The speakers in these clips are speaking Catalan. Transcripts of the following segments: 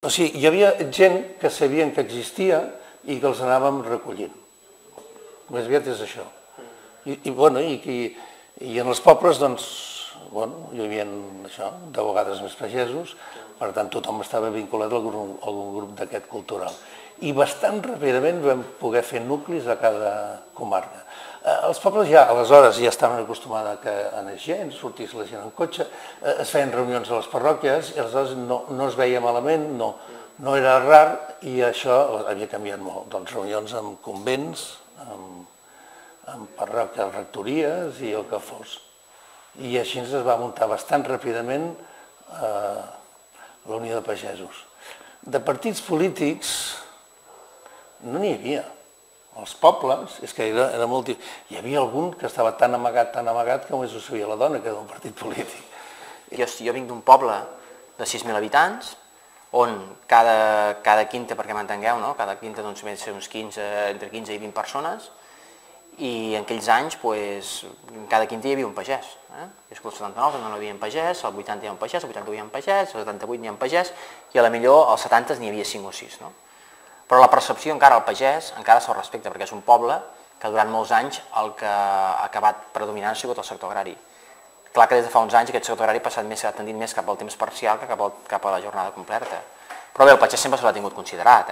O sigui, hi havia gent que sabien que existia i que els anàvem recollint. Més aviat és això. I en els pobles, doncs, hi havia això, de vegades més pagesos, per tant tothom estava vinculat a algun grup d'aquest cultural. I bastant ràpidament vam poder fer nuclis a cada comarca. Els pobles ja, aleshores, ja estaven acostumats que anés gent, sortís la gent en cotxe, es feien reunions a les parròquies i aleshores no es veia malament, no era rar i això havia canviat molt. Doncs reunions amb convents, amb parròquies, rectories i el que fos. I així es va muntar bastant ràpidament la Unió de Pagesos. De partits polítics no n'hi havia. Els pobles, és que era molt... Hi havia algun que estava tan amagat, que només ho sabia la dona, que era un partit polític. Jo vinc d'un poble de 6.000 habitants, on cada quinta, perquè m'entengueu, cada quinta doncs més uns 15, entre 15 i 20 persones, i en aquells anys, en cada quinta hi havia un pagès. És que el 79 no hi havia un pagès, el 80 hi havia un pagès, el 80 hi havia un pagès, el 78 n'hi havia un pagès, i a la millor als 70 n'hi havia 5 o 6. Però la percepció encara al pagès encara se'l respecta, perquè és un poble que durant molts anys el que ha acabat predominant ha sigut el sector agrari. Clar que des de fa uns anys aquest sector agrari ha tendit més cap al temps parcial que cap a la jornada completa. Però bé, el pagès sempre se l'ha tingut considerat,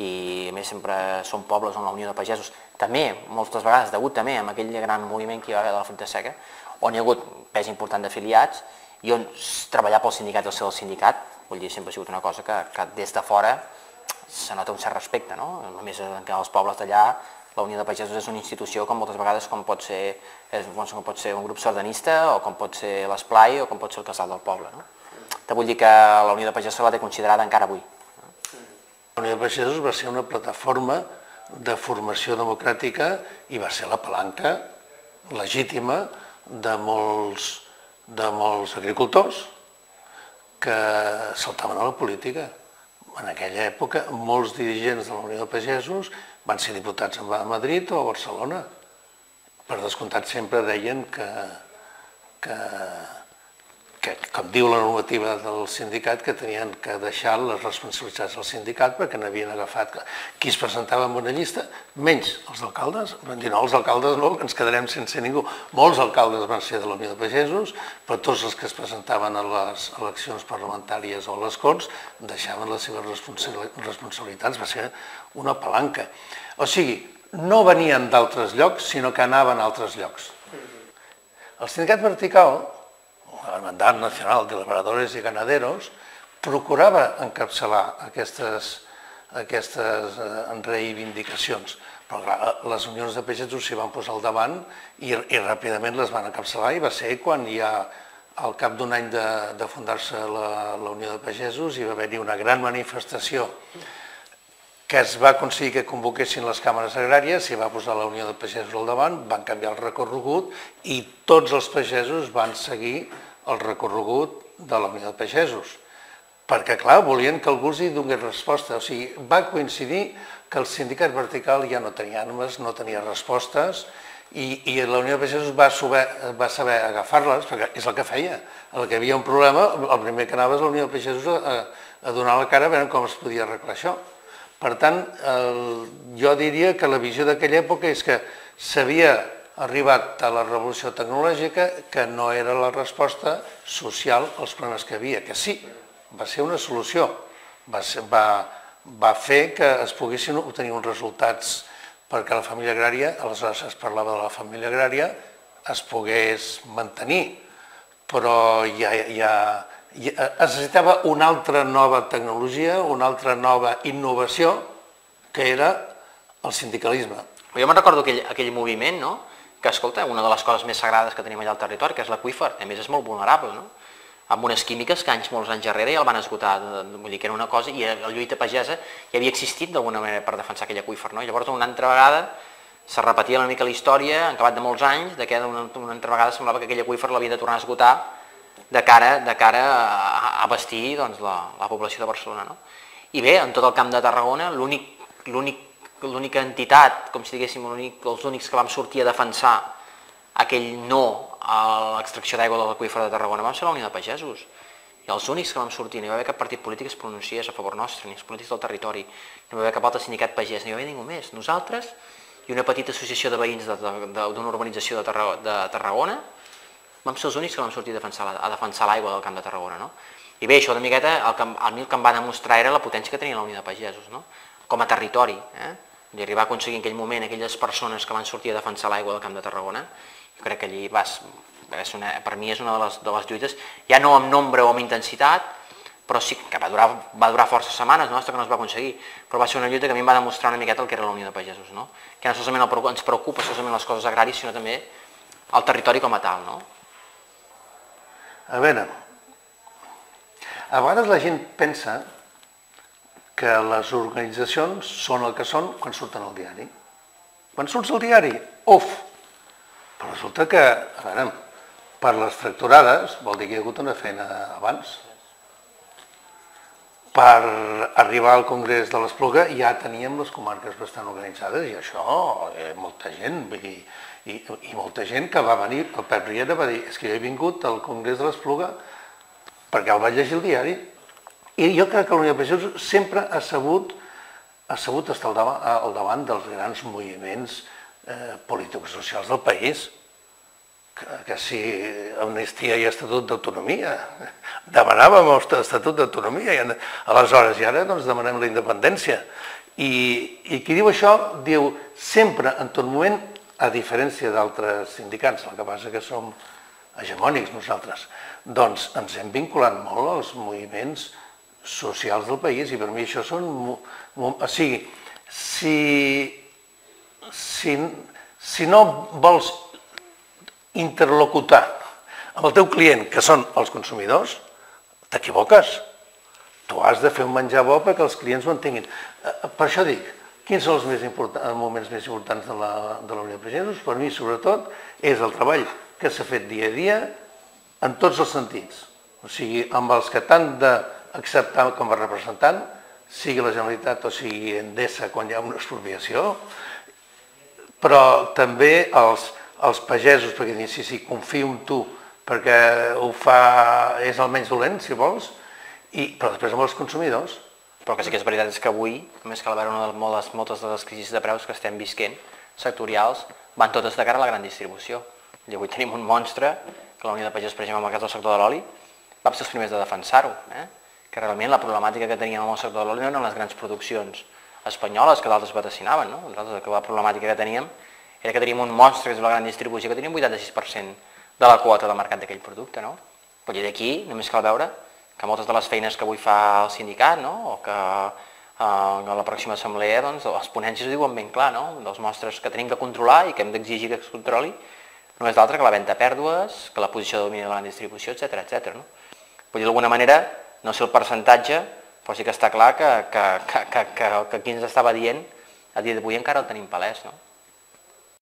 i a més sempre són pobles on la Unió de Pagesos, també, moltes vegades, degut també a aquell gran moviment que hi va haver de la fruita seca, on hi ha hagut pes important d'afiliats i on treballar pel sindicat i el ser del sindicat, vull dir, sempre ha sigut una cosa que des de fora se nota un cert respecte, no? Només que als pobles d'allà la Unió de Pagesos és una institució com moltes vegades com pot ser un grup sardanista o com pot ser l'Esplai o com pot ser el casal del poble. Te vull dir que la Unió de Pagesos se la té considerada encara avui. La Unió de Pagesos va ser una plataforma de formació democràtica i va ser la palanca legítima de molts agricultors que saltaven a la política. En aquella època, molts dirigents de la Unió de Pagesos van ser diputats a Madrid o a Barcelona. Per descomptat, sempre deien que com diu la normativa del sindicat, que tenien que deixar les responsabilitats al sindicat perquè n'havien agafat qui es presentava en una llista, menys els alcaldes. Van dir, no, els alcaldes no, ens quedarem sense ningú. Molts alcaldes van ser de la Unió de Pagesos, però tots els que es presentaven a les eleccions parlamentàries o a les Corts deixaven les seves responsabilitats. Va ser una palanca. O sigui, no venien d'altres llocs, sinó que anaven a altres llocs. El sindicat vertical, la Hermandad Nacional de Labradores y Ganaderos, procurava encapçalar aquestes reivindicacions. Però clar, les unions de pagesos s'hi van posar al davant i ràpidament les van encapçalar i va ser quan ja al cap d'un any de fundar-se la Unió de Pagesos hi va haver-hi una gran manifestació que es va aconseguir que convoquessin les càmeres agràries, s'hi va posar la Unió de Pagesos al davant, van canviar el recorregut i tots els pagesos van seguir el recorregut de la Unió de Pagesos. Perquè, clar, volien que algú hi donés resposta. O sigui, va coincidir que el sindicat vertical ja no tenia armes, no tenia respostes, i la Unió de Pagesos va saber agafar-les, perquè és el que feia. El que hi havia un problema, el primer que anava és la Unió de Pagesos a donar la cara a veure com es podia arreglar això. Per tant, jo diria que la visió d'aquella època és que s'havia arribat a la revolució tecnològica, que no era la resposta social als problemes que havia, que sí, va ser una solució, va fer que es poguessin obtenir uns resultats perquè la família agrària, aleshores es parlava de la família agrària, es pogués mantenir, però es necessitava una altra nova tecnologia, una altra nova innovació, que era el sindicalisme. Jo me'n recordo aquell moviment, no?, que, escolta, una de les coses més sagrades que tenim allà al territori, que és l'aqüífer, a més és molt vulnerable, no?, amb unes químiques que molts anys darrere ja el van esgotar, vull dir que era una cosa, i la lluita pagesa ja havia existit d'alguna manera per defensar aquell aqüífer, no? Llavors una altra vegada se repetia una mica la història, en acabat de molts anys, que una altra vegada semblava que aquell aqüífer l'havia de tornar a esgotar de cara a abastir la població de Barcelona, no? I bé, en tot el camp de Tarragona, l'única entitat, com si diguéssim, els únics que vam sortir a defensar aquell no a l'extracció d'aigua de l'aqüífer de Tarragona vam ser la Unió de Pagesos. I els únics que vam sortir, no hi va haver cap partit polític que es pronunciés a favor nostre, ni els polítics del territori, no hi va haver cap altre sindicat pagès, no hi va haver ningú més. Nosaltres i una petita associació de veïns d'una urbanització de Tarragona vam ser els únics que vam sortir a defensar l'aigua del Camp de Tarragona. No? I bé, això una miqueta, a mi el que em va demostrar era la potència que tenia la Unió de Pagesos, no? Com a territori. I arribar a aconseguir en aquell moment aquelles persones que van sortir a defensar l'aigua del Camp de Tarragona, jo crec que allí per mi és una de les lluites, ja no amb nombre o amb intensitat, però sí que va durar força setmanes, no? Hasta que no es va aconseguir, però va ser una lluita que a mi em va demostrar una miqueta el que era la Unió de Pagesos, no? Que no solament ens preocupa solament les coses agràries, sinó també el territori com a tal. No? A veure, a vegades la gent pensa que les organitzacions són el que són quan surten al diari. Quan surts al diari, Però resulta que, a veure, per les tractorades vol dir que hi ha hagut una feina abans. Per arribar al Congrés de l'Espluga ja teníem les comarques bastant organitzades i això, molta gent, i molta gent que va venir, el Pep Riera va dir, és que jo he vingut al Congrés de l'Espluga perquè el vaig llegir al diari. I jo crec que la Unió de Pagesos sempre ha sabut estar al davant dels grans moviments polítics socials del país, que si amnistia i estatut d'autonomia, demanàvem estatut d'autonomia, i aleshores i ara demanem la independència. I qui diu això, diu sempre, en tot moment, a diferència d'altres sindicats, el que passa que som hegemònics nosaltres, doncs ens hem vinculat molt als moviments socials del país i per mi això són... O sigui, si no vols interlocutar amb el teu client, que són els consumidors, t'equivoques. Tu has de fer un menjar bo perquè els clients ho entenguin. Per això dic, quins són els moments més importants de la Unió de Pagesos? Per mi, sobretot, és el treball que s'ha fet dia a dia en tots els sentits. O sigui, amb els que t'han d'acceptar com a representant, sigui la Generalitat o sigui Endesa quan hi ha una expropiació, però també els pagesos, perquè diuen, sí, confio en tu, perquè és el menys dolent, si vols, però després amb els consumidors. Però el que sí que és veritat és que avui, més que veure moltes de les crisis de preus que estem visquent, sectorials, van totes de cara a la gran distribució. I avui tenim un monstre, que la Unió de Pagesos, per exemple, en el cas del sector de l'oli, vam ser els primers de defensar-ho, que realment la problemàtica que teníem en el sector de l'oli no eren les grans produccions espanyoles que d'altres vaticinaven. Nosaltres la problemàtica que teníem era que teníem un monstre, que és la gran distribució, que teníem 86% de la quota de mercat d'aquell producte. Però d'aquí només cal veure que moltes de les feines que avui fa el sindicat, o que a la pròxima assemblea, els ponències ho diuen ben clar, dels monstres que tenim que controlar i que hem d'exigir que es controli, no és d'altre que la venda a pèrdues, que la posició de domini de la gran distribució, etc. Vull dir, d'alguna manera, no sé el percentatge, però sí que està clar que qui ens estava dient, a dia d'avui encara el tenim palès.